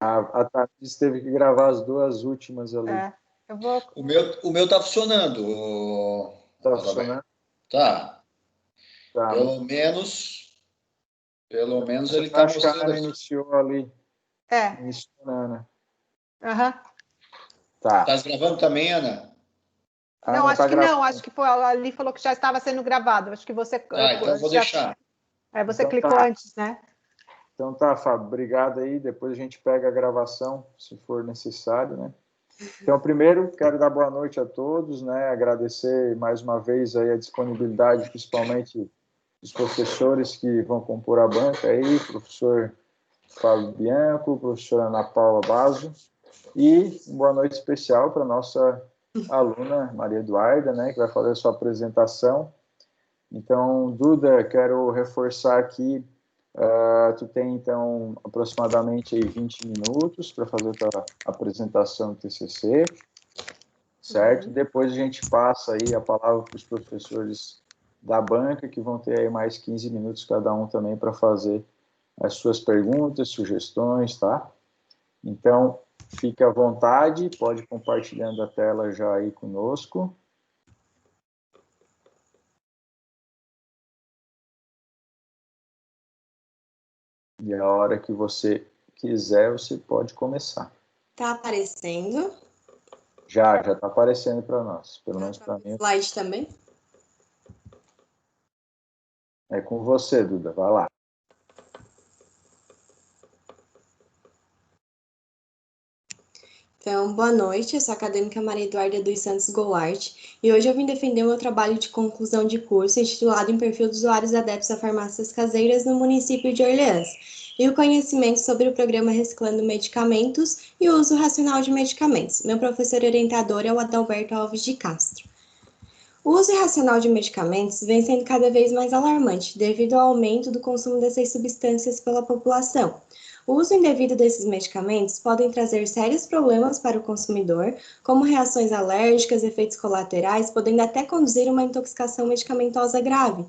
A Thaís teve que gravar as duas últimas ali. Eu vou... O meu tá funcionando. Tá funcionando? Tá. Tá. Pelo menos ele tá Acho que a mostrando Ana aqui. iniciou ali. Iniciou, Ana. Tá. Tá gravando também, Ana? Não, acho que não. Acho que ela ali falou que já estava sendo gravado. Acho que você... então eu vou deixar. Você então clicou antes, né? Então tá, Fábio. Obrigado aí. Depois a gente pega a gravação, se for necessário, né? Então, primeiro, quero dar boa noite a todos, né? Agradecer mais uma vez aí a disponibilidade, principalmente dos professores que vão compor a banca aí, professor Fábio Bianco, professora Ana Paula Basso, e uma boa noite especial para a nossa aluna Maria Eduarda, né, que vai fazer a sua apresentação. Então, Duda, quero reforçar aqui, tu tem, então, aproximadamente aí 20 minutos para fazer a tua apresentação do TCC, certo? Depois a gente passa aí a palavra para os professores da banca, que vão ter aí mais 15 minutos cada um também para fazer as suas perguntas, sugestões, tá? Então, fique à vontade, pode ir compartilhando a tela já aí conosco. E a hora que você quiser, você pode começar. Tá aparecendo? Já está aparecendo para nós, pelo menos para mim. Slide também? É com você, Duda, vai lá. Então, boa noite, eu sou a acadêmica Maria Eduarda dos Santos Goulart e hoje eu vim defender o meu trabalho de conclusão de curso intitulado em perfil de usuários adeptos a farmácias caseiras no município de Orleans e o conhecimento sobre o programa Reciclando Medicamentos e o uso racional de medicamentos. Meu professor orientador é o Adalberto Alves de Castro. O uso irracional de medicamentos vem sendo cada vez mais alarmante devido ao aumento do consumo dessas substâncias pela população. O uso indevido desses medicamentos podem trazer sérios problemas para o consumidor, como reações alérgicas, efeitos colaterais, podendo até conduzir a uma intoxicação medicamentosa grave.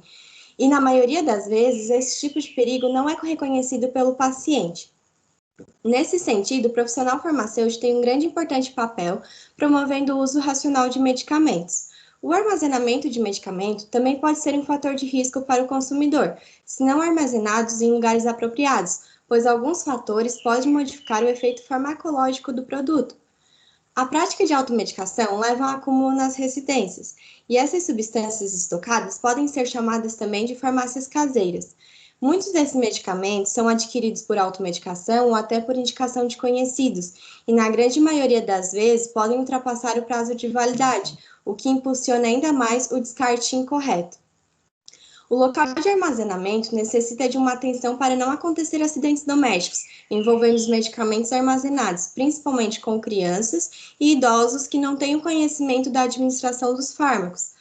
E na maioria das vezes, esse tipo de perigo não é reconhecido pelo paciente. Nesse sentido, o profissional farmacêutico tem um grande e importante papel promovendo o uso racional de medicamentos. O armazenamento de medicamento também pode ser um fator de risco para o consumidor, se não armazenados em lugares apropriados, pois alguns fatores podem modificar o efeito farmacológico do produto. A prática de automedicação leva ao acúmulo nas residências, e essas substâncias estocadas podem ser chamadas também de farmácias caseiras. Muitos desses medicamentos são adquiridos por automedicação ou até por indicação de conhecidos, e na grande maioria das vezes podem ultrapassar o prazo de validade, o que impulsiona ainda mais o descarte incorreto. O local de armazenamento necessita de uma atenção para não acontecer acidentes domésticos, envolvendo os medicamentos armazenados, principalmente com crianças e idosos que não têm o conhecimento da administração dos fármacos.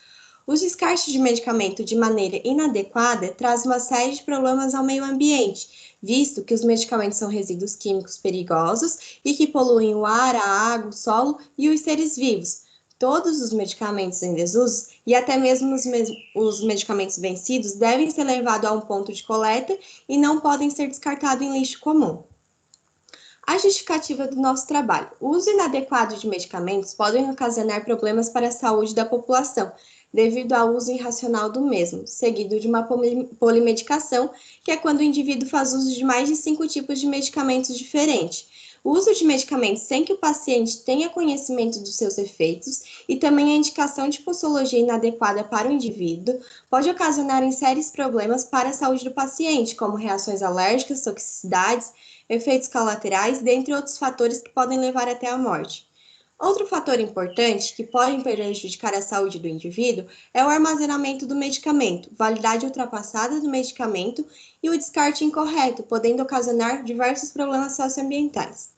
Os descartes de medicamento de maneira inadequada traz uma série de problemas ao meio ambiente, visto que os medicamentos são resíduos químicos perigosos e que poluem o ar, a água, o solo e os seres vivos. Todos os medicamentos em desuso e até mesmo os medicamentos vencidos devem ser levados a um ponto de coleta e não podem ser descartados em lixo comum. A justificativa do nosso trabalho. O uso inadequado de medicamentos podem ocasionar problemas para a saúde da população, devido ao uso irracional do mesmo, seguido de uma polimedicação, que é quando o indivíduo faz uso de mais de 5 tipos de medicamentos diferentes. O uso de medicamentos sem que o paciente tenha conhecimento dos seus efeitos e também a indicação de posologia inadequada para o indivíduo pode ocasionar sérios problemas para a saúde do paciente, como reações alérgicas, toxicidades, efeitos colaterais, dentre outros fatores que podem levar até a morte. Outro fator importante que pode prejudicar a saúde do indivíduo é o armazenamento do medicamento, validade ultrapassada do medicamento e o descarte incorreto, podendo ocasionar diversos problemas socioambientais.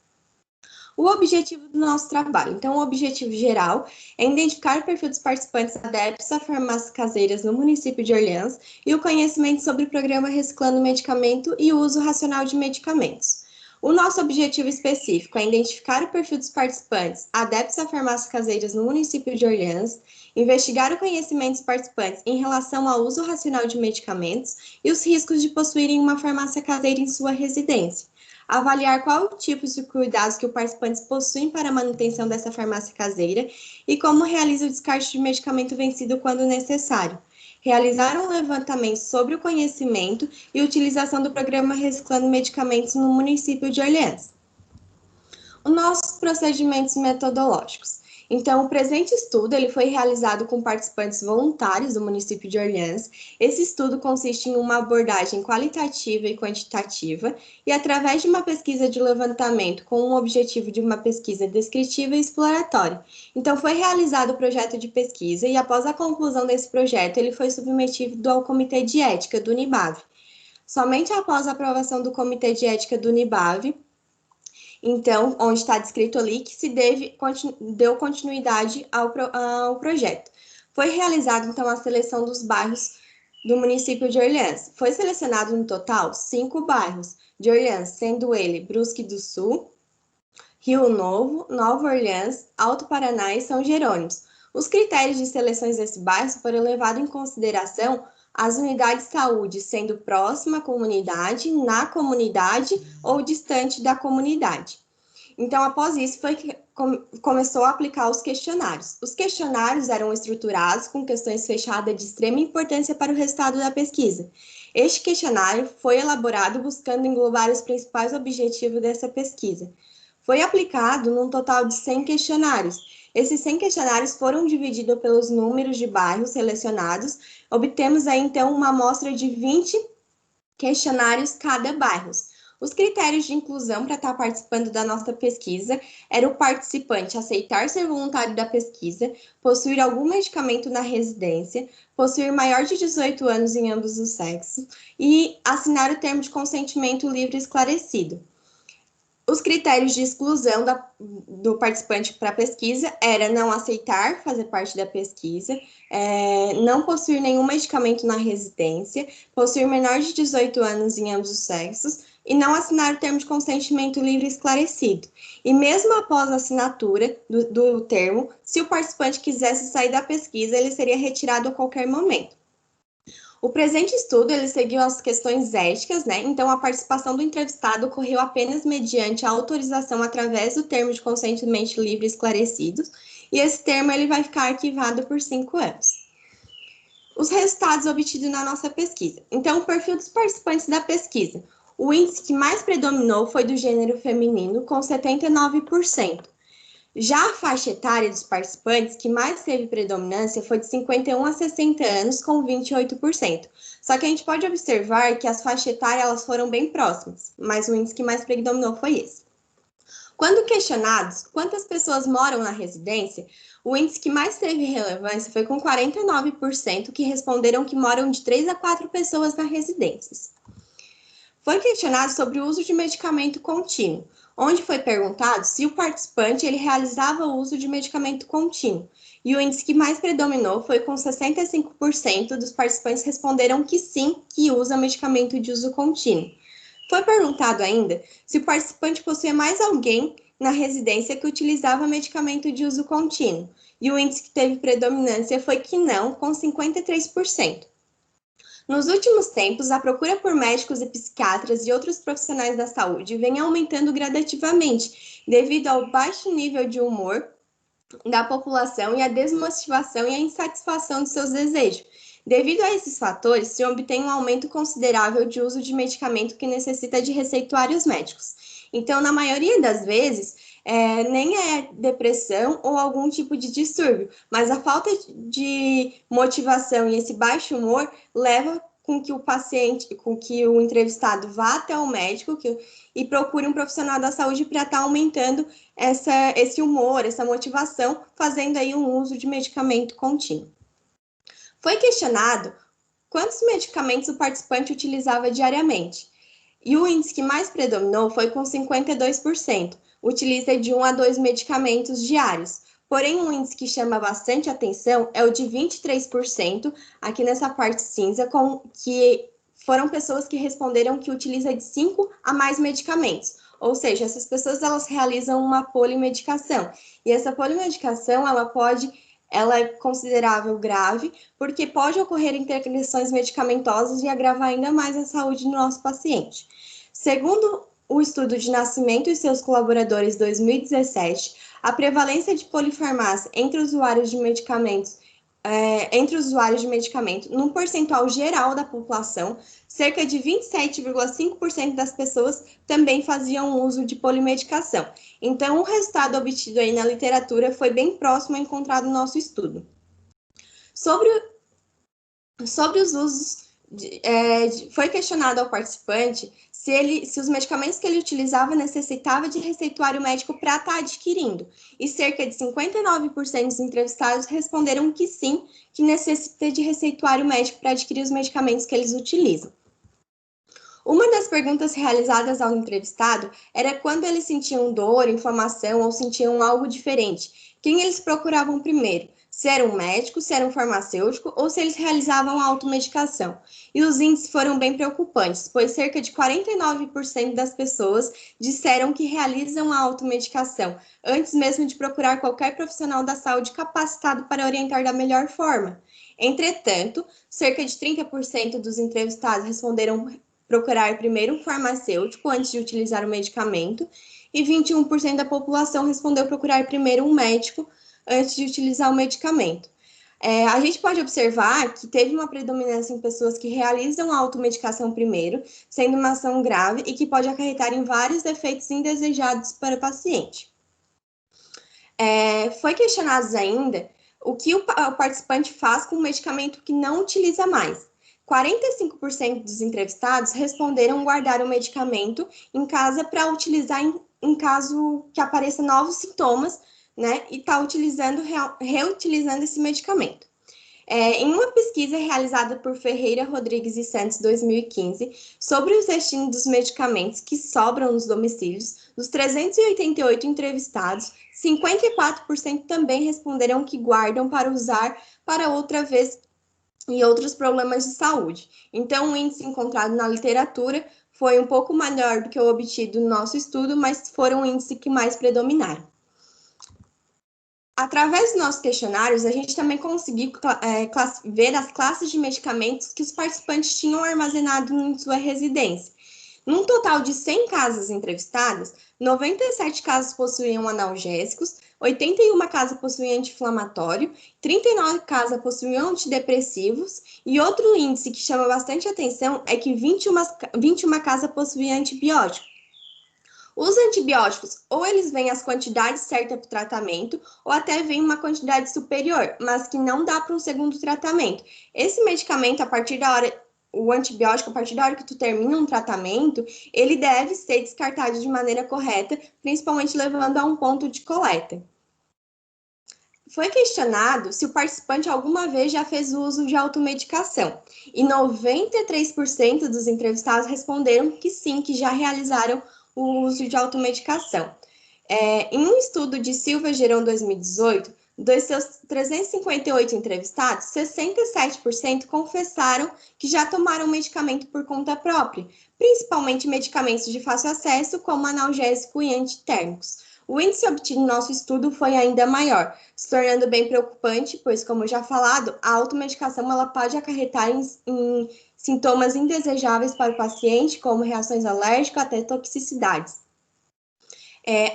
O objetivo do nosso trabalho. Então, o objetivo geral é identificar o perfil dos participantes adeptos a farmácias caseiras no município de Orleans e o conhecimento sobre o programa Reciclando Medicamento e o uso racional de medicamentos. O nosso objetivo específico é identificar o perfil dos participantes adeptos a farmácias caseiras no município de Orleans, investigar o conhecimento dos participantes em relação ao uso racional de medicamentos e os riscos de possuírem uma farmácia caseira em sua residência. avaliar qual tipo de cuidados que os participantes possuem para a manutenção dessa farmácia caseira e como realiza o descarte de medicamento vencido quando necessário. Realizar um levantamento sobre o conhecimento e utilização do programa Reciclando Medicamentos no município de Orleans. Os nossos procedimentos metodológicos. Então, o presente estudo ele foi realizado com participantes voluntários do município de Orleans. Esse estudo consiste em uma abordagem qualitativa e quantitativa e através de uma pesquisa de levantamento com o objetivo de uma pesquisa descritiva e exploratória. Então, foi realizado o projeto de pesquisa e após a conclusão desse projeto, ele foi submetido ao Comitê de Ética do Unibave. Somente após a aprovação do Comitê de Ética do Unibave, então, onde está descrito ali que se deu continuidade ao projeto. Foi realizada, então, a seleção dos bairros do município de Orleans. Foi selecionado, no total, 5 bairros de Orleans, sendo ele Brusque do Sul, Rio Novo, Nova Orleans, Alto Paraná e São Jerônimo. Os critérios de seleções desses bairros foram levados em consideração as unidades de saúde sendo próxima à comunidade, na comunidade ou distante da comunidade. Então, após isso, foi que começou a aplicar os questionários. Os questionários eram estruturados com questões fechadas de extrema importância para o resultado da pesquisa. Este questionário foi elaborado buscando englobar os principais objetivos dessa pesquisa. Foi aplicado num total de 100 questionários. Esses 100 questionários foram divididos pelos números de bairros selecionados. Obtemos aí, então, uma amostra de 20 questionários cada bairro. Os critérios de inclusão para estar participando da nossa pesquisa era o participante aceitar ser voluntário da pesquisa, possuir algum medicamento na residência, possuir maior de 18 anos em ambos os sexos e assinar o termo de consentimento livre e esclarecido. Os critérios de exclusão do participante para a pesquisa era não aceitar fazer parte da pesquisa, não possuir nenhum medicamento na residência, possuir menor de 18 anos em ambos os sexos e não assinar o termo de consentimento livre e esclarecido. E mesmo após a assinatura do termo, se o participante quisesse sair da pesquisa, ele seria retirado a qualquer momento. O presente estudo, ele seguiu as questões éticas, né? Então, a participação do entrevistado ocorreu apenas mediante a autorização através do termo de consentimento livre e esclarecido, e esse termo ele vai ficar arquivado por 5 anos. Os resultados obtidos na nossa pesquisa. Então, o perfil dos participantes da pesquisa. O índice que mais predominou foi do gênero feminino, com 79%. Já a faixa etária dos participantes que mais teve predominância foi de 51 a 60 anos, com 28%. Só que a gente pode observar que as faixas etárias elas foram bem próximas, mas o índice que mais predominou foi esse. Quando questionados quantas pessoas moram na residência, o índice que mais teve relevância foi com 49% que responderam que moram de 3 a 4 pessoas nas residências. Foi questionado sobre o uso de medicamento contínuo, onde foi perguntado se o participante ele realizava o uso de medicamento contínuo. E o índice que mais predominou foi com 65% dos participantes responderam que sim, que usa medicamento de uso contínuo. Foi perguntado ainda se o participante possuía mais alguém na residência que utilizava medicamento de uso contínuo. E o índice que teve predominância foi que não, com 53%. Nos últimos tempos, a procura por médicos e psiquiatras e outros profissionais da saúde vem aumentando gradativamente, devido ao baixo nível de humor da população e à desmotivação e à insatisfação de seus desejos. Devido a esses fatores, se obtém um aumento considerável de uso de medicamento que necessita de receituários médicos. Então, na maioria das vezes, nem é depressão ou algum tipo de distúrbio, mas a falta de motivação e esse baixo humor leva com que o paciente, com que o entrevistado vá até o médico e procure um profissional da saúde para estar aumentando esse humor, essa motivação, fazendo aí um uso de medicamento contínuo. Foi questionado quantos medicamentos o participante utilizava diariamente, e o índice que mais predominou foi com 52%. Utiliza de 1 a 2 medicamentos diários. Porém, um índice que chama bastante atenção é o de 23%, aqui nessa parte cinza, que foram pessoas que responderam que utiliza de 5 a mais medicamentos. Ou seja, essas pessoas elas realizam uma polimedicação. E essa polimedicação ela é considerável grave, porque pode ocorrer intervenções medicamentosas e agravar ainda mais a saúde do nosso paciente. Segundo o estudo de Nascimento e seus colaboradores 2017, a prevalência de polifarmácia entre usuários de medicamentos num percentual geral da população, cerca de 27,5% das pessoas também faziam uso de polimedicação. Então, o resultado obtido aí na literatura foi bem próximo ao encontrado no nosso estudo. Sobre os usos, foi questionado ao participante se os medicamentos que ele utilizava necessitava de receituário médico para estar adquirindo, e cerca de 59% dos entrevistados responderam que sim, que necessita de receituário médico para adquirir os medicamentos que eles utilizam. Uma das perguntas realizadas ao entrevistado era quando eles sentiam dor, inflamação ou sentiam algo diferente, quem eles procuravam primeiro, se era um médico, se era um farmacêutico ou se eles realizavam a automedicação. E os índices foram bem preocupantes, pois cerca de 49% das pessoas disseram que realizam a automedicação, antes mesmo de procurar qualquer profissional da saúde capacitado para orientar da melhor forma. Entretanto, cerca de 30% dos entrevistados responderam procurar primeiro um farmacêutico antes de utilizar o medicamento, e 21% da população respondeu procurar primeiro um médico antes de utilizar o medicamento. A gente pode observar que teve uma predominância em pessoas que realizam a automedicação primeiro, sendo uma ação grave e que pode acarretar em vários efeitos indesejados para o paciente. Foi questionado ainda o que o participante faz com o medicamento que não utiliza mais. 45% dos entrevistados responderam guardar o medicamento em casa para utilizar em caso que apareçam novos sintomas, né, e está reutilizando esse medicamento. Em uma pesquisa realizada por Ferreira, Rodrigues e Santos, 2015, sobre os destinos dos medicamentos que sobram nos domicílios, dos 388 entrevistados, 54% também responderam que guardam para usar para outra vez e outros problemas de saúde. Então, o índice encontrado na literatura foi um pouco maior do que o obtido no nosso estudo, mas foram o índice que mais predominaram. Através dos nossos questionários, a gente também conseguiu ver as classes de medicamentos que os participantes tinham armazenado em sua residência. Num total de 100 casas entrevistadas, 97 casas possuíam analgésicos, 81 casas possuíam anti-inflamatório, 39 casas possuíam antidepressivos, e outro índice que chama bastante atenção é que 21 casas possuíam antibiótico. Os antibióticos, ou eles vêm as quantidades certas para o tratamento, ou até vem uma quantidade superior, mas que não dá para um segundo tratamento. Esse medicamento, o antibiótico, a partir da hora que tu termina um tratamento, ele deve ser descartado de maneira correta, principalmente levando a um ponto de coleta. Foi questionado se o participante alguma vez já fez uso de automedicação, e 93% dos entrevistados responderam que sim, que já realizaram o uso de automedicação. Em um estudo de Silva Gerão 2018, dos seus 358 entrevistados, 67% confessaram que já tomaram medicamento por conta própria, principalmente medicamentos de fácil acesso, como analgésico e antitérmicos. O índice obtido no nosso estudo foi ainda maior, se tornando bem preocupante, pois, como já falado, a automedicação ela pode acarretar em sintomas indesejáveis para o paciente, como reações alérgicas até toxicidades.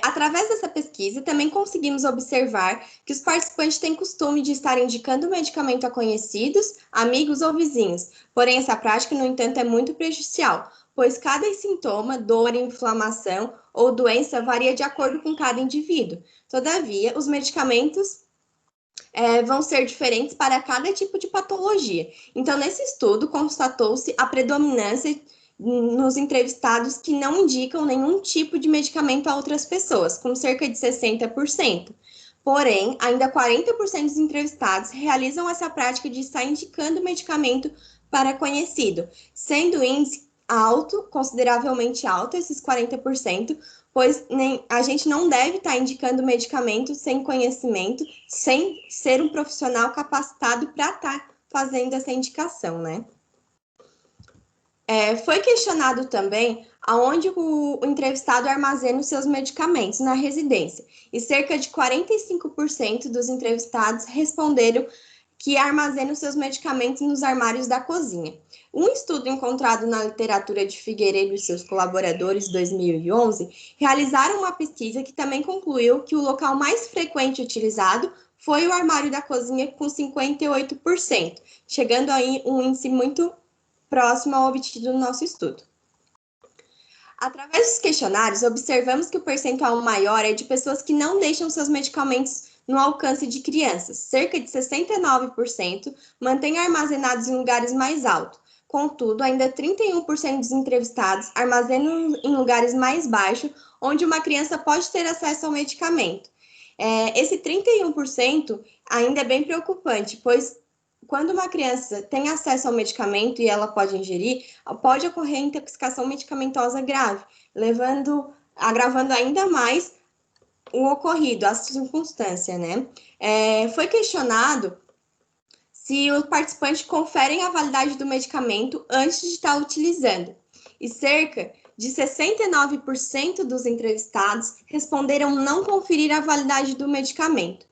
Através dessa pesquisa, também conseguimos observar que os participantes têm costume de estar indicando o medicamento a conhecidos, amigos ou vizinhos. Porém, essa prática, no entanto, é muito prejudicial, pois cada sintoma, dor, inflamação ou doença varia de acordo com cada indivíduo. Todavia, os medicamentos vão ser diferentes para cada tipo de patologia. Então, nesse estudo, constatou-se a predominância nos entrevistados que não indicam nenhum tipo de medicamento a outras pessoas, com cerca de 60%. Porém, ainda 40% dos entrevistados realizam essa prática de estar indicando medicamento para conhecido, sendo o índice alto, consideravelmente alto, esses 40%, pois a gente não deve estar indicando medicamento sem conhecimento, sem ser um profissional capacitado para estar fazendo essa indicação, né? Foi questionado também aonde o entrevistado armazena os seus medicamentos na residência, e cerca de 45% dos entrevistados responderam que armazenam seus medicamentos nos armários da cozinha. Um estudo encontrado na literatura de Figueiredo e seus colaboradores, 2011, realizaram uma pesquisa que também concluiu que o local mais frequente utilizado foi o armário da cozinha, com 58%, chegando a um índice muito próximo ao obtido no nosso estudo. Através dos questionários, observamos que o percentual maior é de pessoas que não deixam seus medicamentos no alcance de crianças. Cerca de 69% mantêm armazenados em lugares mais altos. Contudo, ainda 31% dos entrevistados armazenam em lugares mais baixos, onde uma criança pode ter acesso ao medicamento. Esse 31% ainda é bem preocupante, pois quando uma criança tem acesso ao medicamento e ela pode ingerir, pode ocorrer intoxicação medicamentosa grave, agravando ainda mais o ocorrido, a circunstância, né? Foi questionado se os participantes conferem a validade do medicamento antes de estar utilizando, e cerca de 69% dos entrevistados responderam não conferir a validade do medicamento.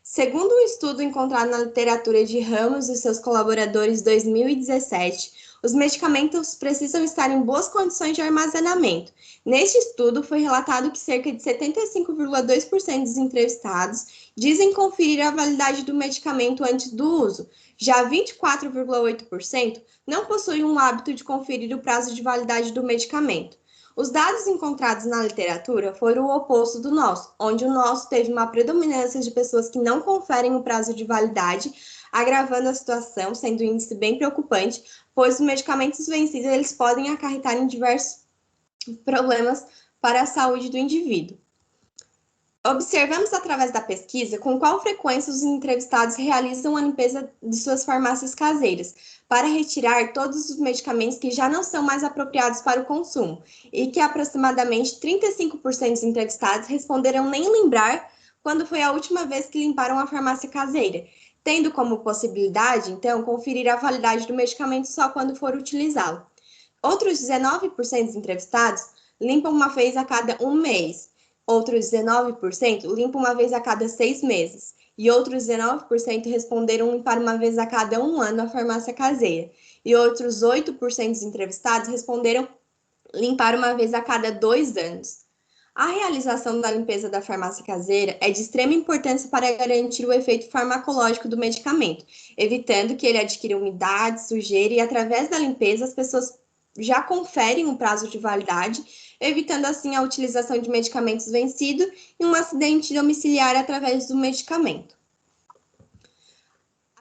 Segundo um estudo encontrado na literatura de Ramos e seus colaboradores, 2017, os medicamentos precisam estar em boas condições de armazenamento. Neste estudo, foi relatado que cerca de 75,2% dos entrevistados dizem conferir a validade do medicamento antes do uso. Já 24,8% não possuem um hábito de conferir o prazo de validade do medicamento. Os dados encontrados na literatura foram o oposto do nosso, onde o nosso teve uma predominância de pessoas que não conferem o prazo de validade, agravando a situação, sendo um índice bem preocupante, pois os medicamentos vencidos eles podem acarretar em diversos problemas para a saúde do indivíduo. Observamos através da pesquisa com qual frequência os entrevistados realizam a limpeza de suas farmácias caseiras, para retirar todos os medicamentos que já não são mais apropriados para o consumo, e que aproximadamente 35% dos entrevistados responderam nem lembrar quando foi a última vez que limparam a farmácia caseira, tendo como possibilidade, então, conferir a validade do medicamento só quando for utilizá-lo. Outros 19% dos entrevistados limpam uma vez a cada um mês, outros 19% limpam uma vez a cada 6 meses, e outros 19% responderam limpar uma vez a cada 1 ano a farmácia caseira, e outros 8% dos entrevistados responderam limpar uma vez a cada 2 anos. A realização da limpeza da farmácia caseira é de extrema importância para garantir o efeito farmacológico do medicamento, evitando que ele adquira umidade, sujeira, e através da limpeza as pessoas já conferem o prazo de validade, evitando assim a utilização de medicamentos vencidos e um acidente domiciliar através do medicamento.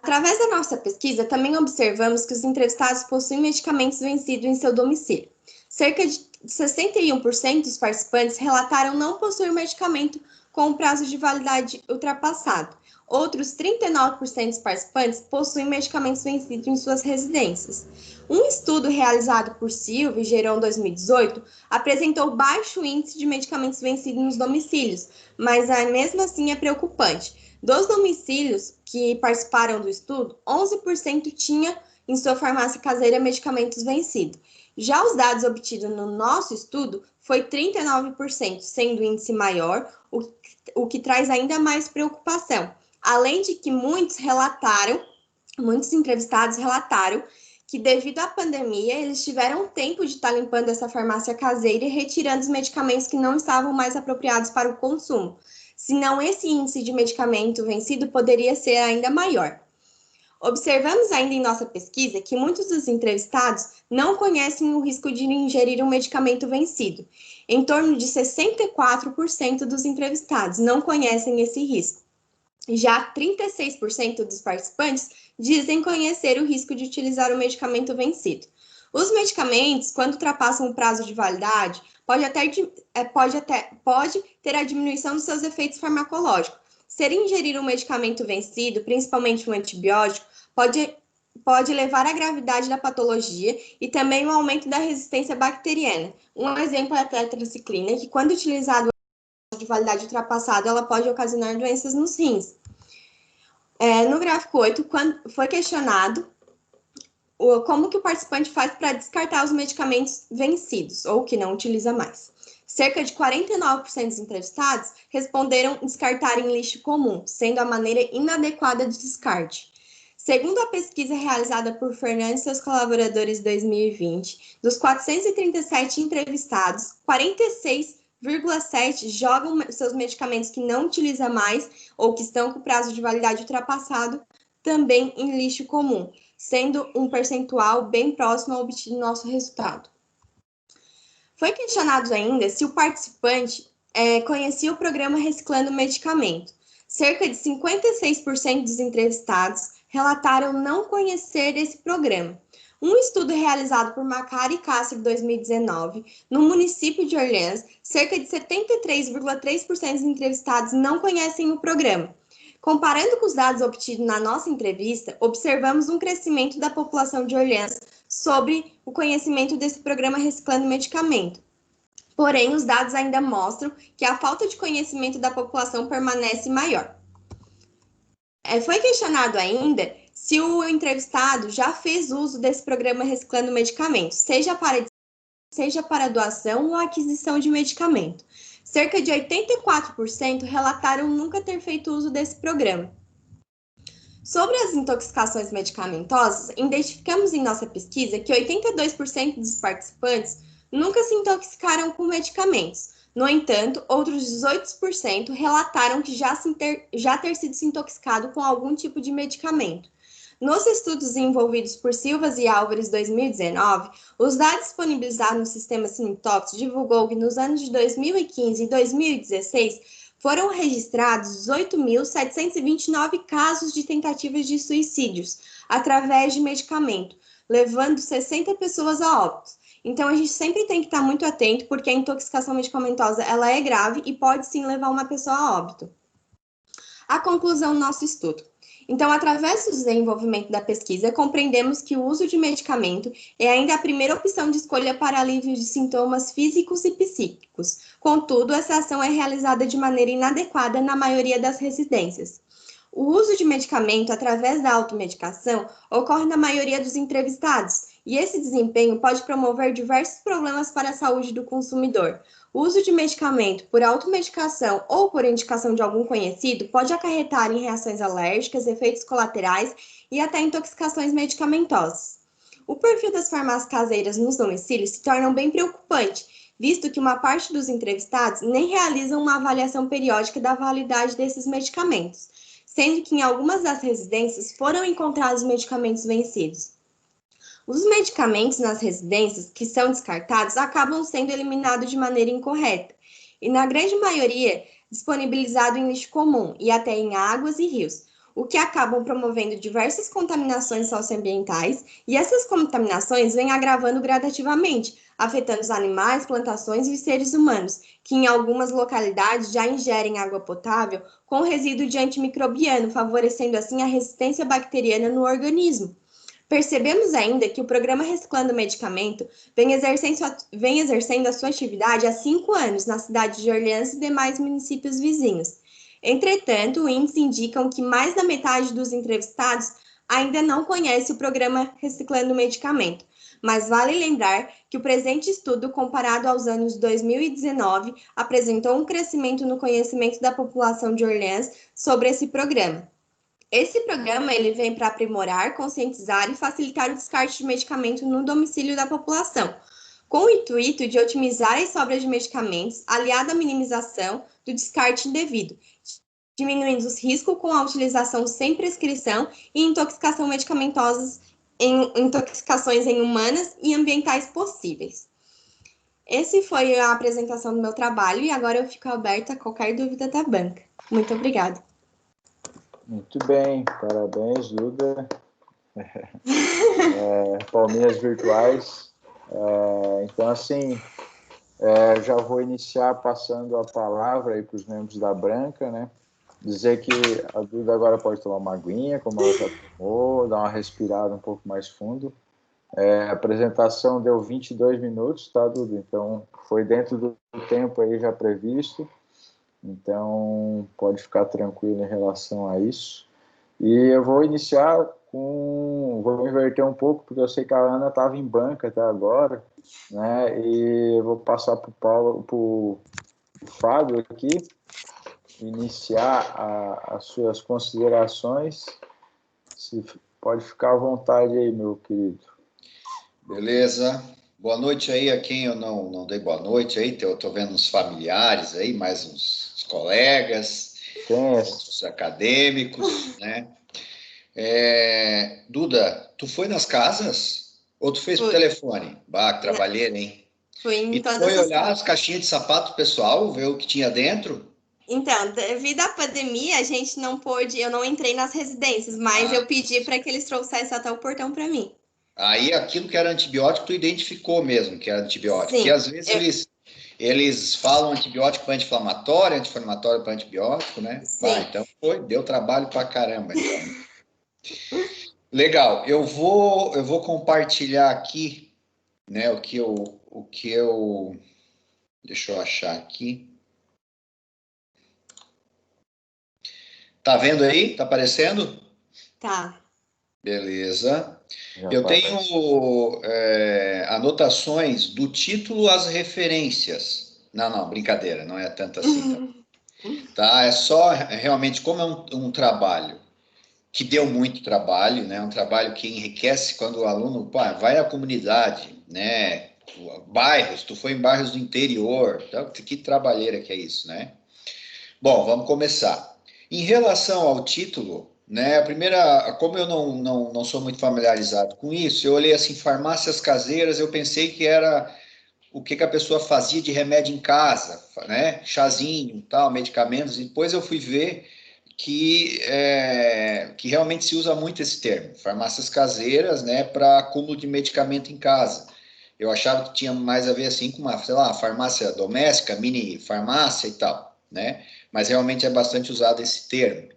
Através da nossa pesquisa, também observamos que os entrevistados possuem medicamentos vencidos em seu domicílio. Cerca de 61% dos participantes relataram não possuir medicamento com o prazo de validade ultrapassado. Outros 39% dos participantes possuem medicamentos vencidos em suas residências. Um estudo realizado por Silva e Geron 2018 apresentou baixo índice de medicamentos vencidos nos domicílios, mas mesmo assim é preocupante. Dos domicílios que participaram do estudo, 11% tinha em sua farmácia caseira medicamentos vencidos. Já os dados obtidos no nosso estudo foi 39%, sendo o índice maior, o que traz ainda mais preocupação. Além de que muitos entrevistados relataram que devido à pandemia, eles tiveram tempo de estar limpando essa farmácia caseira e retirando os medicamentos que não estavam mais apropriados para o consumo. Senão, esse índice de medicamento vencido poderia ser ainda maior. Observamos ainda em nossa pesquisa que muitos dos entrevistados não conhecem o risco de ingerir um medicamento vencido. Em torno de 64% dos entrevistados não conhecem esse risco. Já 36% dos participantes dizem conhecer o risco de utilizar o medicamento vencido. Os medicamentos, quando ultrapassam o prazo de validade, pode ter a diminuição dos seus efeitos farmacológicos. Se ingerir um medicamento vencido, principalmente um antibiótico, pode levar à gravidade da patologia e também ao aumento da resistência bacteriana. Um exemplo é a tetraciclina, que quando utilizado de validade ultrapassada, ela pode ocasionar doenças nos rins. No gráfico 8, quando foi questionado como que o participante faz para descartar os medicamentos vencidos ou que não utiliza mais. Cerca de 49% dos entrevistados responderam descartar em lixo comum, sendo a maneira inadequada de descarte. Segundo a pesquisa realizada por Fernando e seus colaboradores em 2020, dos 437 entrevistados, 46,7% jogam seus medicamentos que não utiliza mais ou que estão com o prazo de validade ultrapassado também em lixo comum, sendo um percentual bem próximo ao obtido do nosso resultado. Foi questionado ainda se o participante conhecia o programa Reciclando Medicamento. Cerca de 56% dos entrevistados relataram não conhecer esse programa. Um estudo realizado por Macari e Castro em 2019, no município de Orleans, cerca de 73,3% dos entrevistados não conhecem o programa. Comparando com os dados obtidos na nossa entrevista, observamos um crescimento da população de Orleans sobre o conhecimento desse programa Reciclando Medicamento. Porém, os dados ainda mostram que a falta de conhecimento da população permanece maior. Foi questionado ainda se o entrevistado já fez uso desse programa Reciclando Medicamentos, seja para doação ou aquisição de medicamento. Cerca de 84% relataram nunca ter feito uso desse programa. Sobre as intoxicações medicamentosas, identificamos em nossa pesquisa que 82% dos participantes nunca se intoxicaram com medicamentos. No entanto, outros 18% relataram que já ter sido intoxicado com algum tipo de medicamento. Nos estudos desenvolvidos por Silvas e Álvares 2019, os dados disponibilizados no sistema Sintox divulgou que nos anos de 2015 e 2016 foram registrados 18.729 casos de tentativas de suicídios através de medicamento, levando 60 pessoas a óbito. Então, a gente sempre tem que estar muito atento, porque a intoxicação medicamentosa ela é grave e pode sim levar uma pessoa a óbito. A conclusão do nosso estudo. Então, através do desenvolvimento da pesquisa, compreendemos que o uso de medicamento é ainda a primeira opção de escolha para alívio de sintomas físicos e psíquicos. Contudo, essa ação é realizada de maneira inadequada na maioria das residências. O uso de medicamento através da automedicação ocorre na maioria dos entrevistados, e esse desempenho pode promover diversos problemas para a saúde do consumidor. O uso de medicamento por automedicação ou por indicação de algum conhecido pode acarretar em reações alérgicas, efeitos colaterais e até intoxicações medicamentosas. O perfil das farmácias caseiras nos domicílios se torna bem preocupante, visto que uma parte dos entrevistados nem realizam uma avaliação periódica da validade desses medicamentos, sendo que em algumas das residências foram encontrados medicamentos vencidos. Os medicamentos nas residências que são descartados acabam sendo eliminados de maneira incorreta, e na grande maioria disponibilizado em lixo comum e até em águas e rios, o que acabam promovendo diversas contaminações socioambientais, e essas contaminações vêm agravando gradativamente, afetando os animais, plantações e seres humanos, que em algumas localidades já ingerem água potável com resíduo de antimicrobiano, favorecendo assim a resistência bacteriana no organismo. Percebemos ainda que o programa Reciclando Medicamento vem exercendo a sua atividade há 5 anos na cidade de Orleans e demais municípios vizinhos. Entretanto, o índice indica que mais da metade dos entrevistados ainda não conhece o programa Reciclando Medicamento, mas vale lembrar que o presente estudo, comparado aos anos de 2019, apresentou um crescimento no conhecimento da população de Orleans sobre esse programa. Esse programa ele vem para aprimorar, conscientizar e facilitar o descarte de medicamento no domicílio da população, com o intuito de otimizar as sobras de medicamentos, aliado à minimização do descarte indevido, diminuindo os riscos com a utilização sem prescrição e intoxicação medicamentosas intoxicações em humanas e ambientais possíveis. Essa foi a apresentação do meu trabalho e agora eu fico aberta a qualquer dúvida da banca. Muito obrigada. Muito bem, parabéns, Duda. Palminhas virtuais. Então, assim, já vou iniciar passando a palavra aí para os membros da Branca, né? Dizer que a Duda agora pode tomar uma aguinha, como ela já tomou, dar uma respirada um pouco mais fundo. A apresentação deu 22 minutos, tá, Duda? Então, foi dentro do tempo aí já previsto. Então, pode ficar tranquilo em relação a isso. E eu vou iniciar vou inverter um pouco, porque eu sei que a Ana estava em banca até agora, né? E eu vou passar para o Fábio aqui, iniciar as suas considerações. Se Pode ficar à vontade aí, meu querido. Beleza. Boa noite aí a quem eu não dei boa noite aí. Eu tô vendo uns familiares aí, mais uns colegas, outros acadêmicos, né? Duda, tu foi nas casas? Ou tu fez por telefone? Bah, que trabalheira, hein? Fui em E tu todas foi as olhar casas. as caixinhas de sapato pessoal, ver o que tinha dentro? Então, devido à pandemia, a gente não pôde, eu não entrei nas residências, mas eu pedi para que eles trouxessem até o portão para mim. Aí aquilo que era antibiótico, tu identificou mesmo que era antibiótico. Sim, Porque às vezes eles falam antibiótico para anti-inflamatório, anti-inflamatório para antibiótico, né? sim. Então deu trabalho pra caramba, então. Legal, eu vou compartilhar aqui, né, deixa eu achar aqui. Tá vendo aí? Tá aparecendo? Tá. Beleza. Eu tenho anotações do título às referências. Não, brincadeira, não é tanto assim. Tá? É só realmente como é um trabalho que deu muito trabalho, né? Um trabalho que enriquece quando o aluno vai à comunidade, né? Bairros, tu foi em bairros do interior, então, que trabalheira que é isso, né? Bom, vamos começar. Em relação ao título, né? A primeira, como eu não sou muito familiarizado com isso, eu olhei assim, farmácias caseiras, eu pensei que era o que a pessoa fazia de remédio em casa, né? Chazinho, tal, medicamentos. E depois eu fui ver que realmente se usa muito esse termo, farmácias caseiras, né? Para acúmulo de medicamento em casa. Eu achava que tinha mais a ver assim com uma, sei lá, farmácia doméstica, mini farmácia e tal, né? Mas realmente é bastante usado esse termo.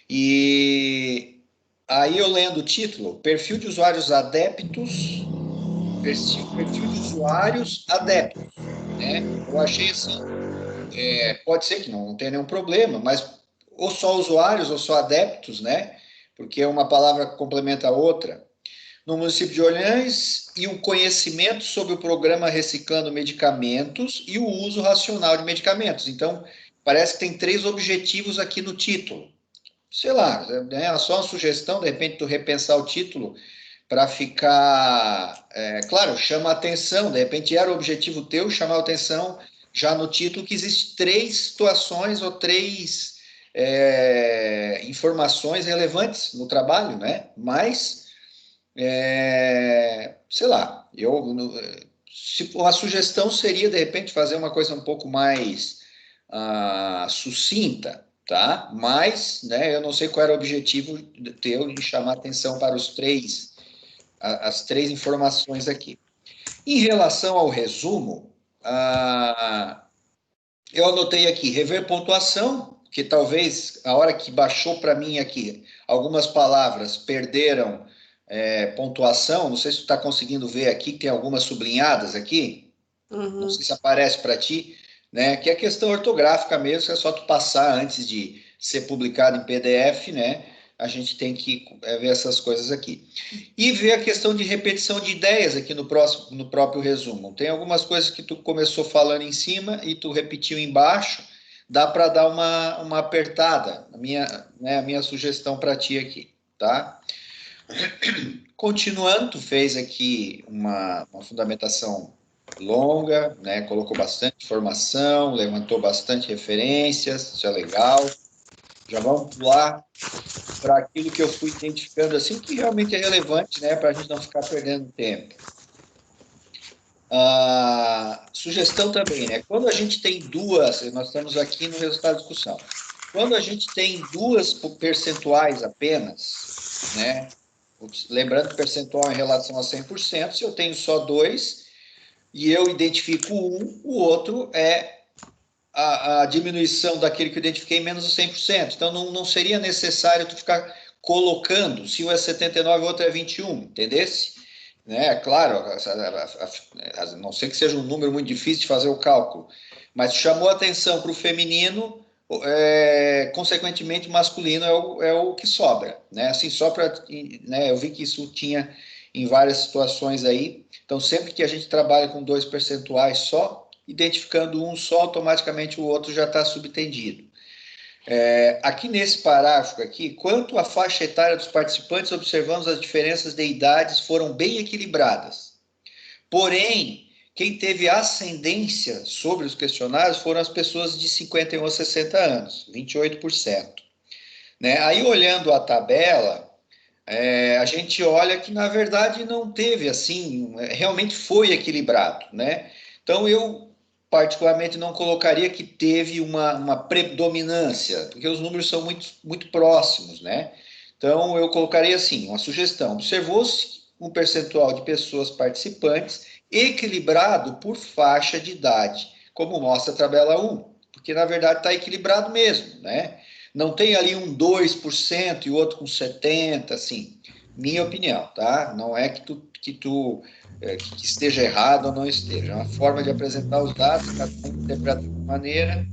E aí eu lendo o título, perfil de usuários adeptos, perfil de usuários adeptos, né? Eu achei assim, pode ser que não tenha nenhum problema, mas ou só usuários ou só adeptos, né? Porque uma palavra complementa a outra. No município de Orleans, e o conhecimento sobre o programa Reciclando Medicamentos e o uso racional de medicamentos. Então, parece que tem 3 objetivos aqui no título. Sei lá, é só uma sugestão, de repente tu repensar o título para ficar, claro, chama a atenção, de repente era o objetivo teu chamar a atenção já no título que existe 3 situações ou 3 informações relevantes no trabalho, né? Mas, sei lá, uma sugestão seria, de repente, fazer uma coisa um pouco mais sucinta, tá? Mas, né, eu não sei qual era o objetivo teu de chamar atenção para as 3 informações aqui. Em relação ao resumo, eu anotei aqui, rever pontuação, que talvez a hora que baixou para mim aqui, algumas palavras perderam pontuação, não sei se tu está conseguindo ver aqui, tem algumas sublinhadas aqui, não sei se aparece para ti, né, que é questão ortográfica mesmo, que é só tu passar antes de ser publicado em PDF, né, a gente tem que ver essas coisas aqui. E ver a questão de repetição de ideias aqui no próprio resumo. Tem algumas coisas que tu começou falando em cima e tu repetiu embaixo, dá para dar uma apertada, a minha sugestão para ti aqui, tá? Continuando, tu fez aqui uma fundamentação longa, né? Colocou bastante informação, levantou bastante referências, isso é legal. Já vamos pular para aquilo que eu fui identificando assim, que realmente é relevante, né, para a gente não ficar perdendo tempo. Sugestão também, né? Quando a gente tem duas, nós estamos aqui no resultado da discussão, quando a gente tem 2 percentuais apenas, né? Lembrando que percentual em relação a 100%, se eu tenho só 2 e eu identifico um, o outro é a diminuição daquele que eu identifiquei menos o 100%. Então, não seria necessário tu ficar colocando se um é 79 e o outro é 21, entendesse? Né? Claro, a não ser que seja um número muito difícil de fazer o cálculo, mas chamou atenção para o feminino, consequentemente, o masculino é o que sobra. Né? Assim, só para... Né, eu vi que isso tinha em várias situações aí. Então, sempre que a gente trabalha com 2 percentuais só, identificando um só, automaticamente o outro já está subtendido. Aqui nesse parágrafo aqui, quanto à faixa etária dos participantes, observamos as diferenças de idades foram bem equilibradas. Porém, quem teve ascendência sobre os questionários foram as pessoas de 51 a 60 anos, 28%. Né? Aí, olhando a tabela, a gente olha que, na verdade, não teve assim, realmente foi equilibrado, né? Então, eu particularmente não colocaria que teve uma predominância, porque os números são muito próximos, né? Então, eu colocaria assim, uma sugestão. Observou-se um percentual de pessoas participantes equilibrado por faixa de idade, como mostra a tabela 1, porque, na verdade, está equilibrado mesmo, né? Não tem ali um 2% e o outro com 70%, assim, minha opinião, tá? Não é que que esteja errado ou não esteja. É uma forma de apresentar os dados, cada um interpreta de uma maneira.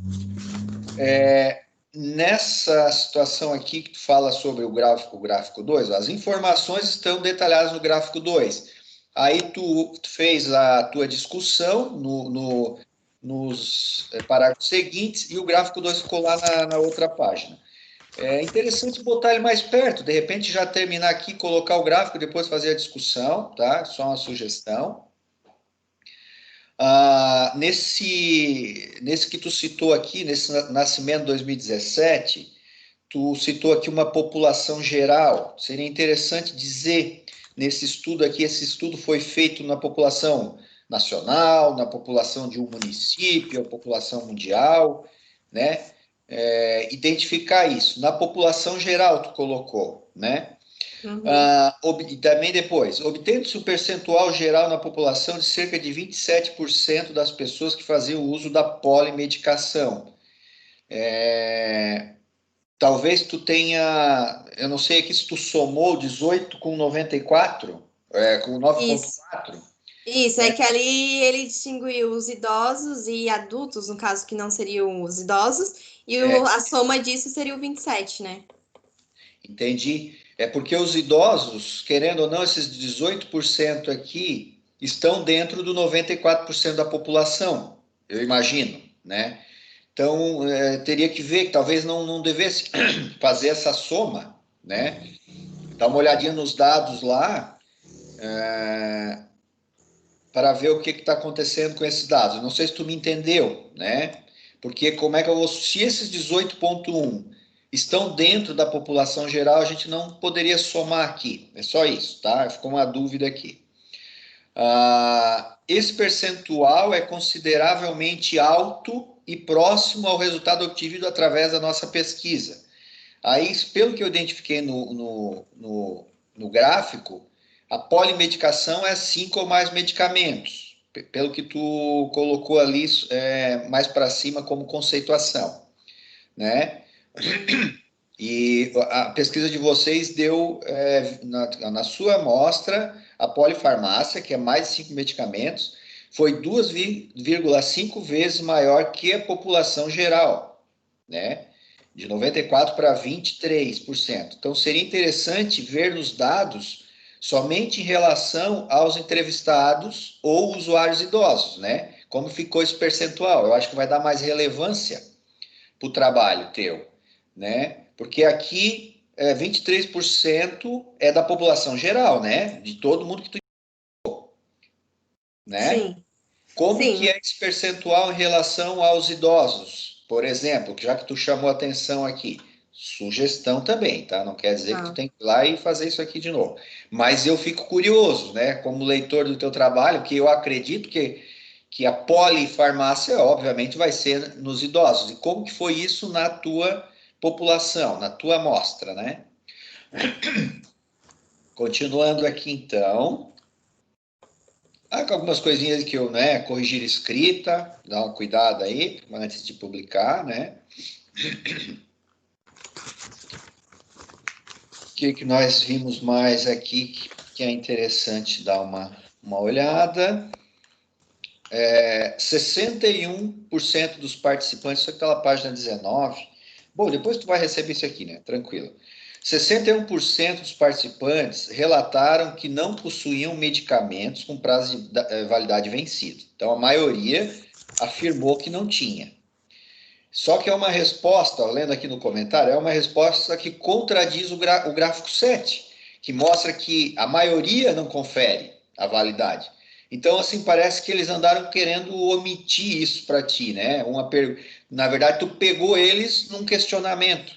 Nessa situação aqui que tu fala sobre o gráfico 2, as informações estão detalhadas no gráfico 2. Aí tu fez a tua discussão nos parágrafos seguintes e o gráfico 2 ficou lá na outra página. É interessante botar ele mais perto, de repente já terminar aqui, colocar o gráfico, depois fazer a discussão, tá? Só uma sugestão. Nesse que tu citou aqui, nesse Nascimento 2017, tu citou aqui uma população geral. Seria interessante dizer, nesse estudo aqui, esse estudo foi feito na população nacional, na população de um município, a população mundial, né? Identificar isso. Na população geral, tu colocou, né? Uhum. E também depois, obtendo-se um percentual geral na população de cerca de 27% das pessoas que faziam uso da polimedicação. Talvez tu tenha, eu não sei aqui se tu somou 18 com 94, com 9,4. Isso, é que ali ele distinguiu os idosos e adultos, no caso que não seriam os idosos, e a soma disso seria o 27, né? Entendi. É porque os idosos, querendo ou não, esses 18% aqui estão dentro do 94% da população, eu imagino, né? Então, teria que ver que talvez não devesse fazer essa soma, né? Dar uma olhadinha nos dados lá, para ver o que está acontecendo com esses dados. Eu não sei se tu me entendeu, né? Porque como é que eu vou... Se esses 18,1 estão dentro da população geral, a gente não poderia somar aqui. É só isso, tá? Ficou uma dúvida aqui. Esse percentual é consideravelmente alto e próximo ao resultado obtido através da nossa pesquisa. Aí, pelo que eu identifiquei no gráfico, a polimedicação é 5 ou mais medicamentos, pelo que tu colocou ali mais para cima como conceituação, né? E a pesquisa de vocês deu, na sua amostra, a polifarmácia, que é mais de 5 medicamentos, foi 2,5 vezes maior que a população geral, né? De 94% para 23%. Então, seria interessante ver nos dados somente em relação aos entrevistados ou usuários idosos, né? Como ficou esse percentual? Eu acho que vai dar mais relevância para o trabalho teu, né? Porque aqui 23% é da população geral, né? De todo mundo que tu... né? Sim. Como Sim. que é esse percentual em relação aos idosos? Por exemplo, já que tu chamou a atenção aqui, sugestão também, tá? Não quer dizer que tu tem que ir lá e fazer isso aqui de novo. Mas eu fico curioso, né? Como leitor do teu trabalho, que eu acredito que a polifarmácia, obviamente, vai ser nos idosos. E como que foi isso na tua população, na tua amostra, né? Continuando aqui, então... com algumas coisinhas que eu, né, corrigir escrita, dá uma cuidado aí, antes de publicar, né? O que nós vimos mais aqui que é interessante dar uma olhada? 61% dos participantes, isso aqui está na página 19. Bom, depois tu vai receber isso aqui, né? Tranquilo. 61% dos participantes relataram que não possuíam medicamentos com prazo de validade vencido. Então, a maioria afirmou que não tinha. Só que é uma resposta, lendo aqui no comentário, é uma resposta que contradiz o gráfico 7, que mostra que a maioria não confere a validade. Então, assim, parece que eles andaram querendo omitir isso para ti, né? Na verdade, tu pegou eles num questionamento.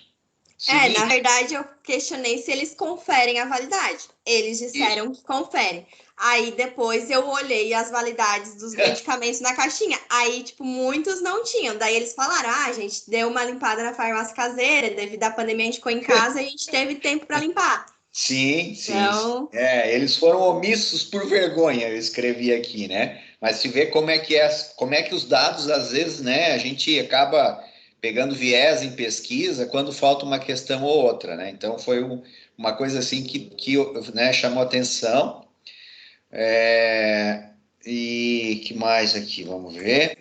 Seguinte, na verdade, eu questionei se eles conferem a validade. Eles disseram que conferem. Aí depois eu olhei as validades dos medicamentos na caixinha. Aí, tipo, muitos não tinham. Daí eles falaram: a gente deu uma limpada na farmácia caseira, devido à pandemia a gente ficou em casa e a gente teve tempo para limpar. Sim, sim. Então... eles foram omissos por vergonha, eu escrevi aqui, né? Mas se vê como é que os dados, às vezes, né, a gente acaba pegando viés em pesquisa quando falta uma questão ou outra, né? Então foi uma coisa assim que né, chamou atenção. E que mais aqui? Vamos ver.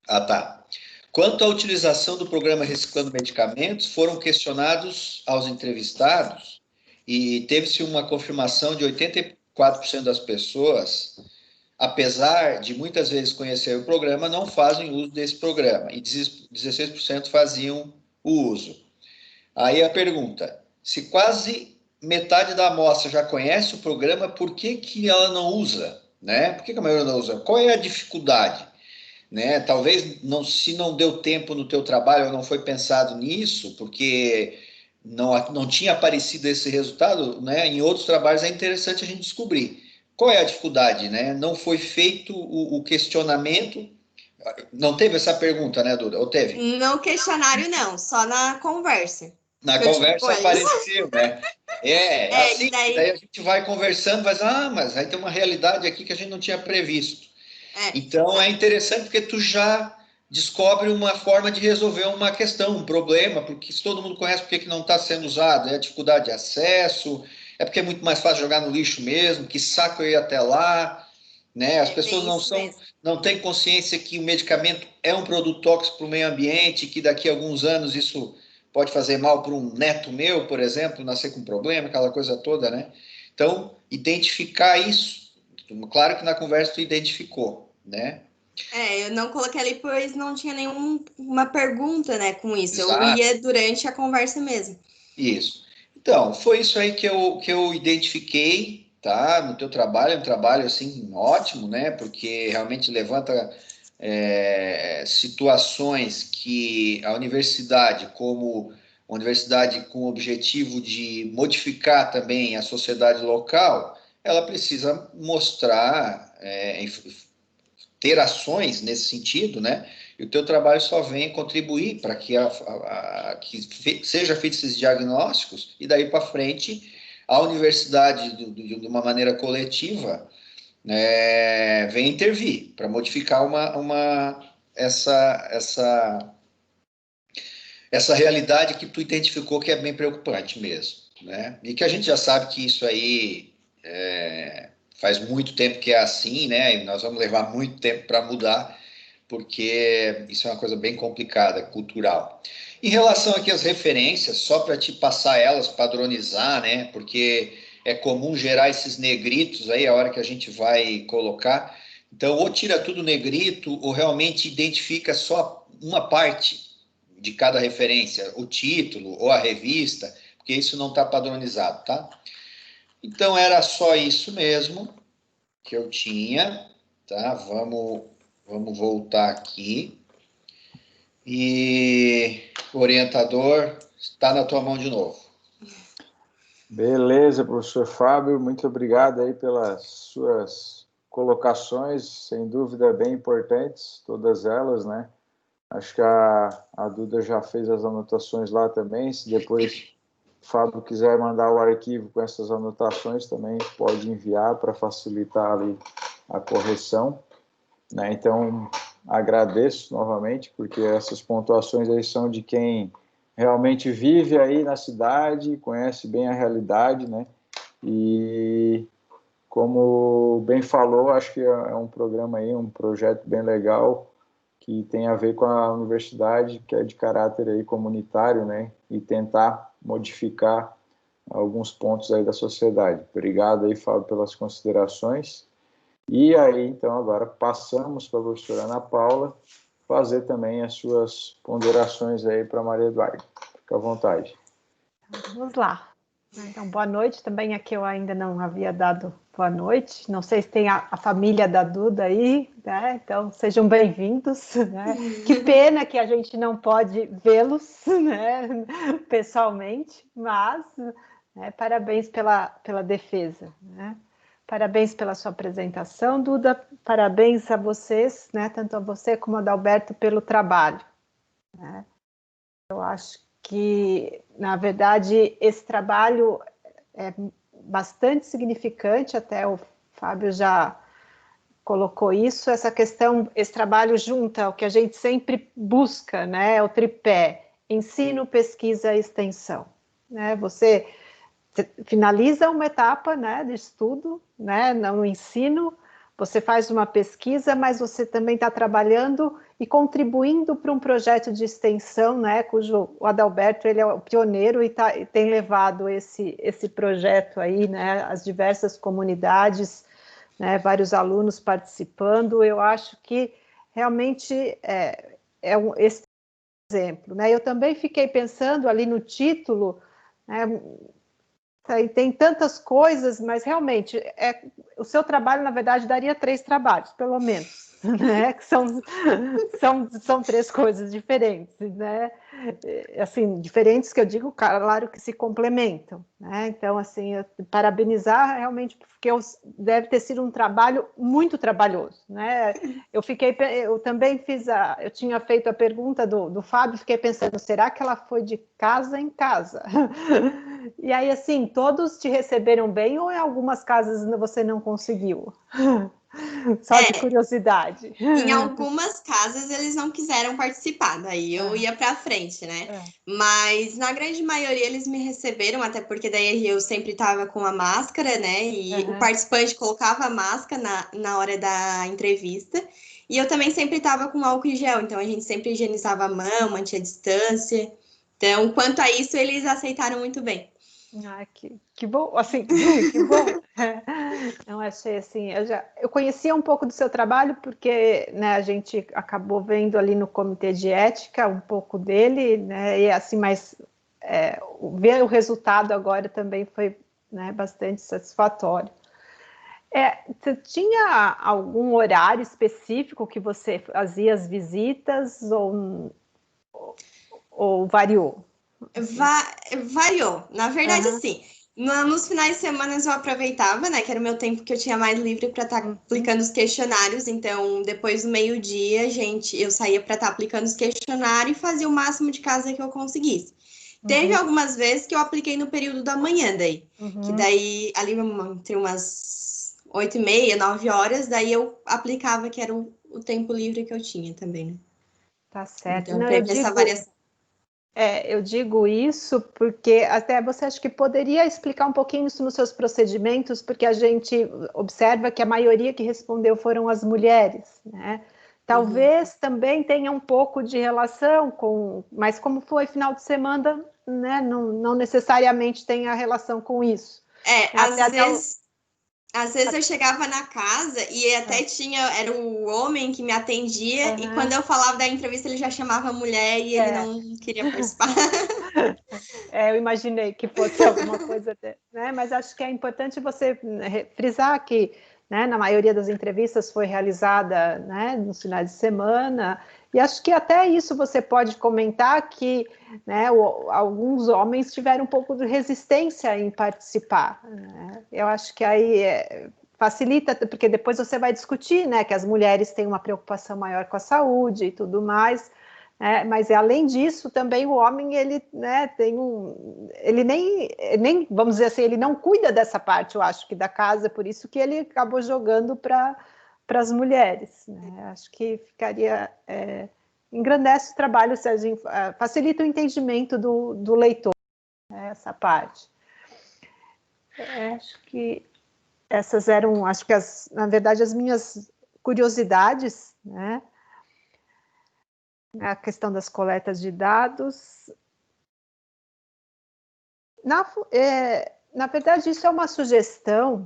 Ah, tá. Quanto à utilização do programa Reciclando Medicamentos, foram questionados aos entrevistados e teve-se uma confirmação de 84% das pessoas, apesar de muitas vezes conhecer o programa, não fazem uso desse programa, e 16% faziam o uso. Aí a pergunta: se quase metade da amostra já conhece o programa, por que ela não usa? Né? Por que a maioria não usa? Qual é a dificuldade? Né? Talvez se não deu tempo no teu trabalho ou não foi pensado nisso, porque não tinha aparecido esse resultado, né? Em outros trabalhos é interessante a gente descobrir. Qual é a dificuldade, né? Não foi feito o questionamento. Não teve essa pergunta, né, Duda? Ou teve? No questionário, não, só na conversa. Na conversa apareceu, né? Assim, daí a gente vai conversando, mas aí tem uma realidade aqui que a gente não tinha previsto. Então é interessante porque tu já descobre uma forma de resolver uma questão, um problema, porque se todo mundo conhece por que não está sendo usado, é a dificuldade de acesso, é porque é muito mais fácil jogar no lixo mesmo, que saco eu ir até lá, né? As pessoas não têm consciência que o medicamento é um produto tóxico para o meio ambiente, que daqui a alguns anos isso pode fazer mal para um neto meu, por exemplo, nascer com problema, aquela coisa toda, né? Então, identificar isso. Claro que na conversa tu identificou, né? Eu não coloquei ali, pois não tinha nenhuma pergunta, né, com isso. Exato. Eu ia durante a conversa mesmo. Isso. Então, foi isso aí que eu identifiquei, tá? No teu trabalho, é um trabalho, assim, ótimo, né? Porque realmente levanta situações que a universidade, como uma universidade com o objetivo de modificar também a sociedade local, ela precisa mostrar, ter ações nesse sentido, né? E o teu trabalho só vem contribuir para que, seja feito esses diagnósticos e daí para frente a universidade, de uma maneira coletiva, vem intervir para modificar essa realidade que tu identificou que é bem preocupante mesmo, né? E que a gente já sabe que isso aí faz muito tempo que é assim, né? E nós vamos levar muito tempo para mudar, porque isso é uma coisa bem complicada, cultural. Em relação aqui às referências, só para te passar elas, padronizar, né? Porque é comum gerar esses negritos aí a hora que a gente vai colocar. Então, ou tira tudo negrito, ou realmente identifica só uma parte de cada referência, o título ou a revista, porque isso não está padronizado, tá? Então, era só isso mesmo que eu tinha, tá? Vamos voltar aqui. E o orientador está na tua mão de novo. Beleza, professor Fábio, muito obrigado aí pelas suas colocações, sem dúvida bem importantes, todas elas, né? Acho que a Duda já fez as anotações lá também, se depois o Fábio quiser mandar o arquivo com essas anotações também pode enviar para facilitar ali a correção, né? Então, agradeço novamente, porque essas pontuações aí são de quem realmente vive aí na cidade, conhece bem a realidade, né? E como bem falou, acho que é um programa aí, um projeto bem legal que tem a ver com a universidade, que é de caráter aí comunitário, né? E tentar modificar alguns pontos aí da sociedade. Obrigado aí, Fábio, pelas considerações. E aí, então, agora passamos para a professora Ana Paula fazer também as suas ponderações aí para Maria Eduarda. Fica à vontade. Vamos lá. Então, boa noite. Também aqui eu ainda não havia dado boa noite. Não sei se tem a família da Duda aí, né? Então, sejam bem-vindos. Né? Que pena que a gente não pode vê-los, né? Pessoalmente, mas né, parabéns pela defesa. Né? Parabéns pela sua apresentação, Duda. Parabéns a vocês, né? Tanto a você como a Adalberto, pelo trabalho. Né? Eu acho que, na verdade, esse trabalho é bastante significante, até o Fábio já colocou isso, essa questão, esse trabalho junta o que a gente sempre busca, né, o tripé, ensino, pesquisa e extensão. Né? Você finaliza uma etapa, né, de estudo, né, no ensino, você faz uma pesquisa, mas você também está trabalhando e contribuindo para um projeto de extensão, né, cujo o Adalberto ele é o pioneiro e tem levado esse projeto aí, né, às diversas comunidades, né, vários alunos participando. Eu acho que realmente esse exemplo. Né? Eu também fiquei pensando ali no título, né, tem tantas coisas, mas realmente o seu trabalho, na verdade, daria 3 trabalhos, pelo menos, né? Que são 3 coisas diferentes, né? Assim, diferentes que eu digo, claro que se complementam, né? Então, assim, parabenizar realmente, porque deve ter sido um trabalho muito trabalhoso, né? Eu também eu tinha feito a pergunta do Fábio, fiquei pensando, será que ela foi de casa em casa? E aí, assim, todos te receberam bem ou em algumas casas você não conseguiu? Só de curiosidade. Em algumas casas eles não quiseram participar, daí eu ia para frente, né? Mas na grande maioria eles me receberam, até porque daí eu sempre estava com a máscara, né? E o participante colocava a máscara na hora da entrevista. E eu também sempre estava com álcool em gel, então a gente sempre higienizava a mão, mantinha a distância. Então, quanto a isso, eles aceitaram muito bem. Ah, que bom, assim, que bom. Não achei assim, eu conhecia um pouco do seu trabalho porque, né, a gente acabou vendo ali no comitê de ética um pouco dele, né, e assim, mas ver o resultado agora também foi, né, bastante satisfatório. Você tinha algum horário específico que você fazia as visitas ou variou? Variou. Na verdade, assim, nos finais de semana eu aproveitava, né? Que era o meu tempo que eu tinha mais livre para estar aplicando os questionários. Então, depois do meio-dia, eu saía para estar aplicando os questionários e fazia o máximo de casa que eu conseguisse. Teve algumas vezes que eu apliquei no período da manhã, daí. Que daí, ali entre umas 8h30, 9 horas, daí eu aplicava, que era o tempo livre que eu tinha também, né? Tá certo. Então, teve essa variação. Eu digo isso porque até você acha que poderia explicar um pouquinho isso nos seus procedimentos, porque a gente observa que a maioria que respondeu foram as mulheres, né? Talvez também tenha um pouco de relação mas como foi final de semana, né? Não necessariamente tem a relação com isso. Às vezes eu chegava na casa e até era o homem que me atendia, e quando eu falava da entrevista, ele já chamava a mulher e ele não queria participar. Eu imaginei que fosse alguma coisa, né? Mas acho que é importante você frisar que, né, na maioria das entrevistas foi realizada, né, nos finais de semana, e acho que até isso você pode comentar que, né, alguns homens tiveram um pouco de resistência em participar. Né? Eu acho que aí facilita, porque depois você vai discutir, né, que as mulheres têm uma preocupação maior com a saúde e tudo mais. Mas além disso, também o homem ele, né, ele nem, vamos dizer assim, ele não cuida dessa parte, eu acho que da casa, por isso que ele acabou jogando para as mulheres. Né? Acho que engrandece o trabalho, facilita o entendimento do leitor, né, essa parte. Acho que essas eram, acho que na verdade as minhas curiosidades, né? A questão das coletas de dados. Na verdade, isso é uma sugestão,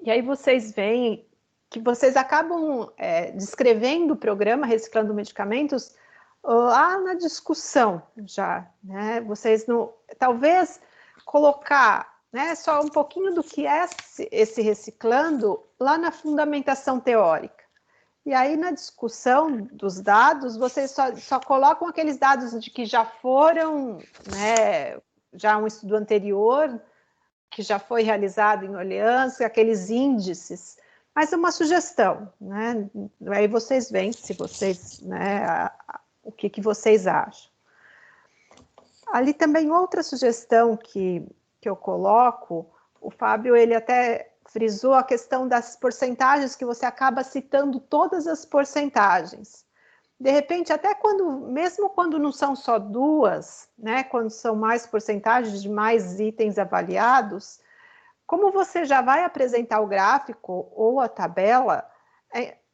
e aí vocês veem que vocês acabam descrevendo o programa Reciclando Medicamentos lá na discussão já, né? Vocês não, talvez colocar, né, só um pouquinho do que é esse reciclando lá na fundamentação teórica. E aí, na discussão dos dados, vocês só colocam aqueles dados de que já foram, né, já um estudo anterior, que já foi realizado em Orleans, aqueles índices, mas é uma sugestão, né? Aí vocês veem se vocês, né, o que vocês acham. Ali também outra sugestão que eu coloco, o Fábio, ele até frisou a questão das porcentagens, que você acaba citando todas as porcentagens. De repente, até mesmo quando não são só duas, né, quando são mais porcentagens de mais itens avaliados, como você já vai apresentar o gráfico ou a tabela,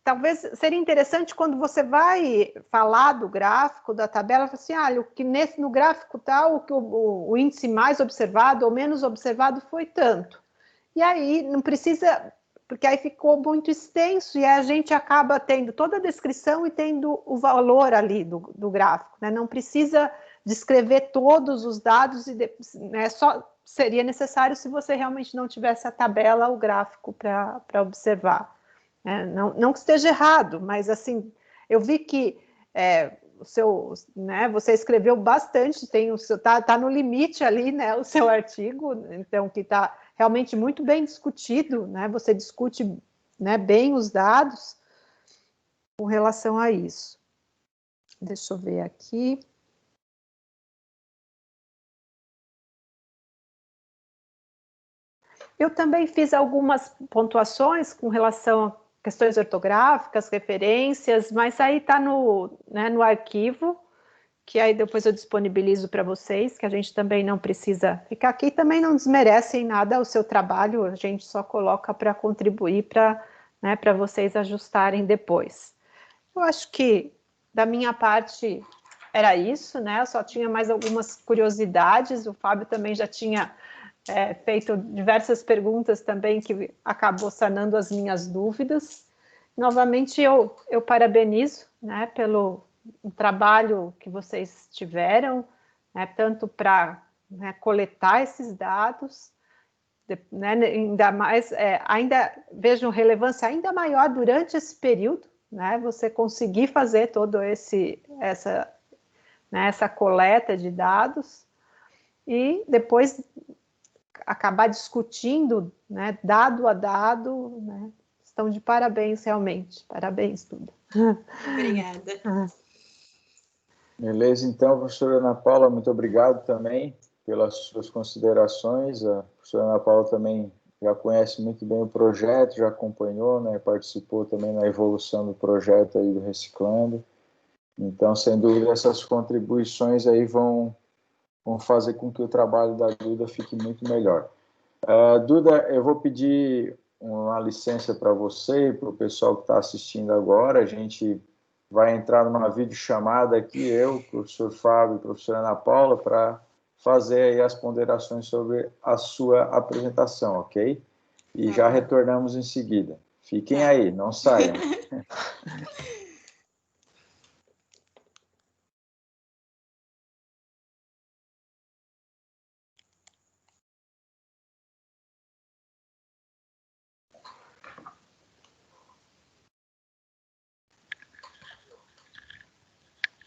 talvez seria interessante quando você vai falar do gráfico, da tabela, assim, o que no gráfico tal, o índice mais observado ou menos observado foi tanto. E aí não precisa, porque aí ficou muito extenso e a gente acaba tendo toda a descrição e tendo o valor ali do gráfico, né? Não precisa descrever todos os dados, né, só seria necessário se você realmente não tivesse a tabela, o gráfico para observar. Não que esteja errado, mas assim, eu vi que né, você escreveu bastante, tá no limite ali, né, o seu artigo, então que está realmente muito bem discutido, né, você discute, né, bem os dados com relação a isso. Deixa eu ver aqui. Eu também fiz algumas pontuações com relação a questões ortográficas, referências, mas aí está no arquivo, que aí depois eu disponibilizo para vocês, que a gente também não precisa ficar aqui, também não desmerece em nada o seu trabalho, a gente só coloca para contribuir para, né, para vocês ajustarem depois. Eu acho que, da minha parte, era isso, né? Eu só tinha mais algumas curiosidades, o Fábio também já tinha feito diversas perguntas também que acabou sanando as minhas dúvidas. Novamente, eu parabenizo, né, pelo trabalho que vocês tiveram, né, tanto para, né, coletar esses dados, né, ainda mais, ainda vejo relevância ainda maior durante esse período, né, você conseguir fazer todo essa coleta de dados e depois acabar discutindo, né, dado a dado, né, estão de parabéns realmente, parabéns tudo. Obrigada. Beleza, então, professora Ana Paula, muito obrigado também pelas suas considerações. A professora Ana Paula também já conhece muito bem o projeto, já acompanhou, né, participou também na evolução do projeto aí do Reciclando. Então, sem dúvida, essas contribuições aí vão fazer com que o trabalho da Duda fique muito melhor. Duda, eu vou pedir uma licença para você e para o pessoal que está assistindo agora. A gente vai entrar numa videochamada aqui, eu, o professor Fábio e a professora Ana Paula, para fazer aí as ponderações sobre a sua apresentação, ok? E já retornamos em seguida. Fiquem aí, não saiam.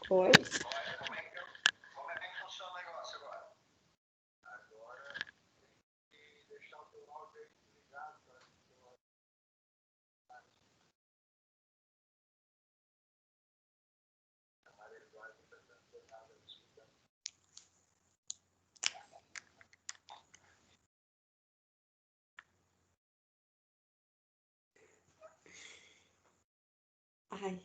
Oi. Como é que funciona o negócio agora? Agora tem que deixar o teu áudio aí ligado. Ai.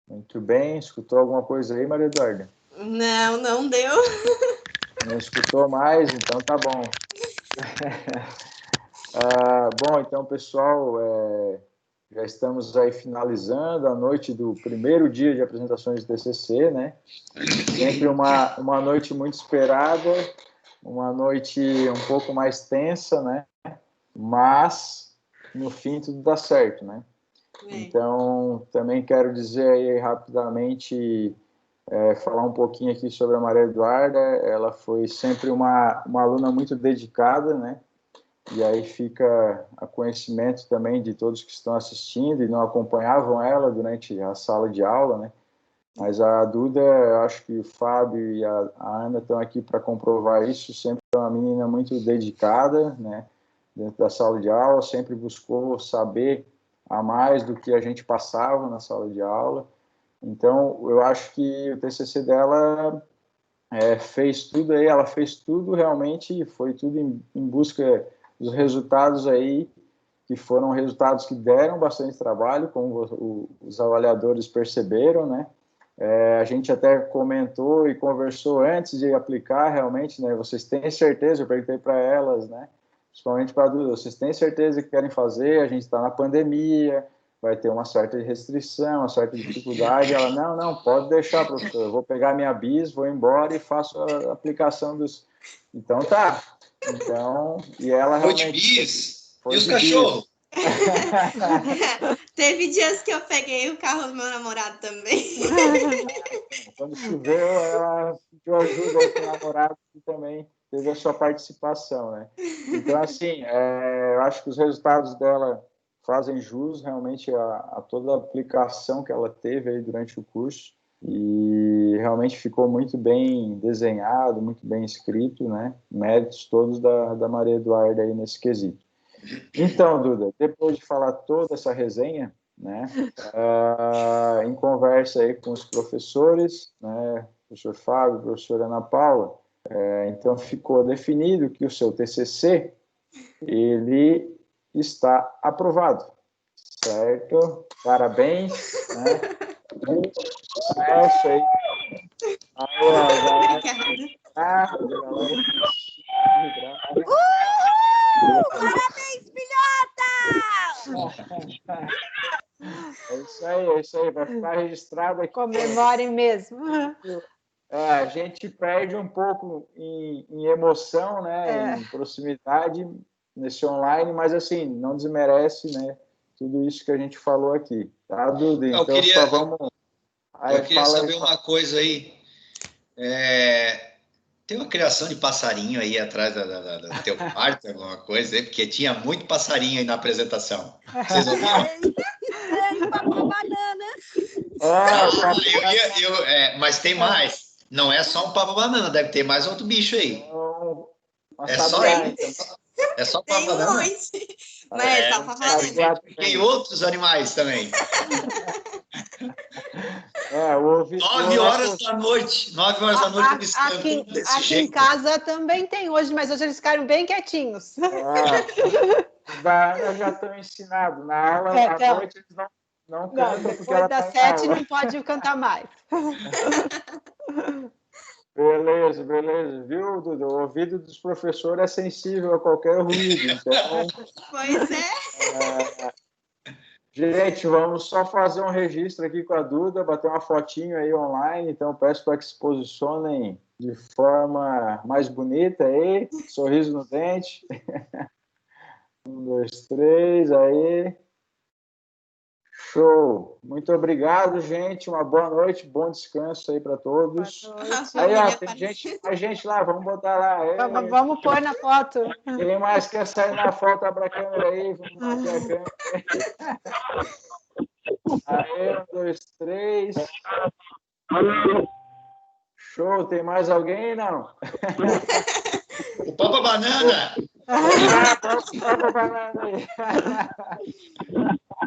Muito bem. Escutou alguma coisa aí, Maria Eduarda? Não deu. Não escutou mais? Então tá bom. Bom, então, pessoal, já estamos aí finalizando a noite do primeiro dia de apresentações de TCC, né? Sempre uma noite muito esperada, uma noite um pouco mais tensa, né? Mas, no fim, tudo dá certo, né? Então, também quero dizer aí rapidamente, falar um pouquinho aqui sobre a Maria Eduarda. Ela foi sempre uma aluna muito dedicada, né? E aí fica a conhecimento também de todos que estão assistindo e não acompanhavam ela durante a sala de aula, né? Mas a Duda, eu acho que o Fábio e a Ana estão aqui para comprovar isso. Sempre é uma menina muito dedicada, né? Dentro da sala de aula, sempre buscou saber a mais do que a gente passava na sala de aula. Então, eu acho que o TCC dela fez tudo aí, ela fez tudo realmente, foi tudo em busca dos resultados aí, que foram resultados que deram bastante trabalho, como os avaliadores perceberam, né? A gente até comentou e conversou antes de aplicar realmente, né? Vocês têm certeza? Eu perguntei para elas, né? Principalmente para a Duda, vocês têm certeza que querem fazer? A gente está na pandemia, vai ter uma certa restrição, uma certa dificuldade. Ela, não, pode deixar, professor, eu vou pegar minha bis, vou embora e faço a aplicação dos... Então, tá. Então, e ela Foi de realmente... bis? E os cachorros? Teve dias que eu peguei o carro do meu namorado também. Quando choveu, ela pediu ajuda aí com o namorado que também teve a sua participação, né? Então, assim, eu acho que os resultados dela fazem jus realmente a toda a aplicação que ela teve aí durante o curso e realmente ficou muito bem desenhado, muito bem escrito, né? Méritos todos da Maria Eduarda aí nesse quesito. Então, Duda, depois de falar toda essa resenha, né, em conversa aí com os professores, né, professor Fábio, professora Ana Paula, então ficou definido que o seu TCC, ele está aprovado, certo? Parabéns, né? Sucesso aí. Parabéns, filhota! É isso aí, vai ficar registrado aqui. Comemorem mesmo. A gente perde um pouco em emoção, né, em proximidade nesse online, mas assim, não desmerece, né, tudo isso que a gente falou aqui, tá, Duda? Então só vamos... Eu queria saber uma coisa aí. Tem uma criação de passarinho aí atrás do teu quarto, alguma coisa aí, porque tinha muito passarinho aí na apresentação. Vocês ouviram? Papo banana. Mas tem mais. Não é só um papo banana, deve ter mais outro bicho aí. É só papo banana? Mas só papo banana. Tem outros animais também. 9 horas da noite. 9 horas da noite eles cantam desse jeito. Aqui em casa também tem hoje, mas hoje eles ficaram bem quietinhos. Já estão ensinados. Na aula, à noite, eles não cantam. Depois das 7 não pode cantar mais. Beleza, viu, Dudu? O ouvido dos professores é sensível a qualquer ruído. Então, pois é. Gente, vamos só fazer um registro aqui com a Duda, bater uma fotinho aí online, então peço para que se posicionem de forma mais bonita aí, sorriso no dente. 1, 2, 3, aí. Show! Muito obrigado, gente. Uma boa noite, bom descanso aí para todos. Aí, tem gente lá, vamos botar lá. Vamos pôr na foto. Quem mais quer sair na foto, abre a câmera aí, vamos bater a câmera. Aí, 1, 2, 3. Show! Tem mais alguém? Não? O Papa Banana! Papa Banana aí.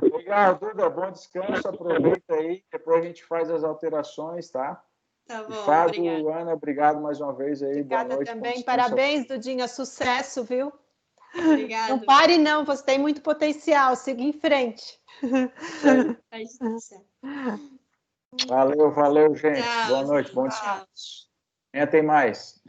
Legal, Duda, bom descanso, aproveita aí, depois a gente faz as alterações, tá? Tá bom, Fábio, obrigada. Ana, obrigado mais uma vez aí, obrigada boa noite. Também, parabéns, Dudinha, sucesso, viu? Obrigada. Não pare não, você tem muito potencial, siga em frente. Pode deixar. Valeu, gente. Tchau, Boa noite, bom tchau. descanso. Amanhã tem mais.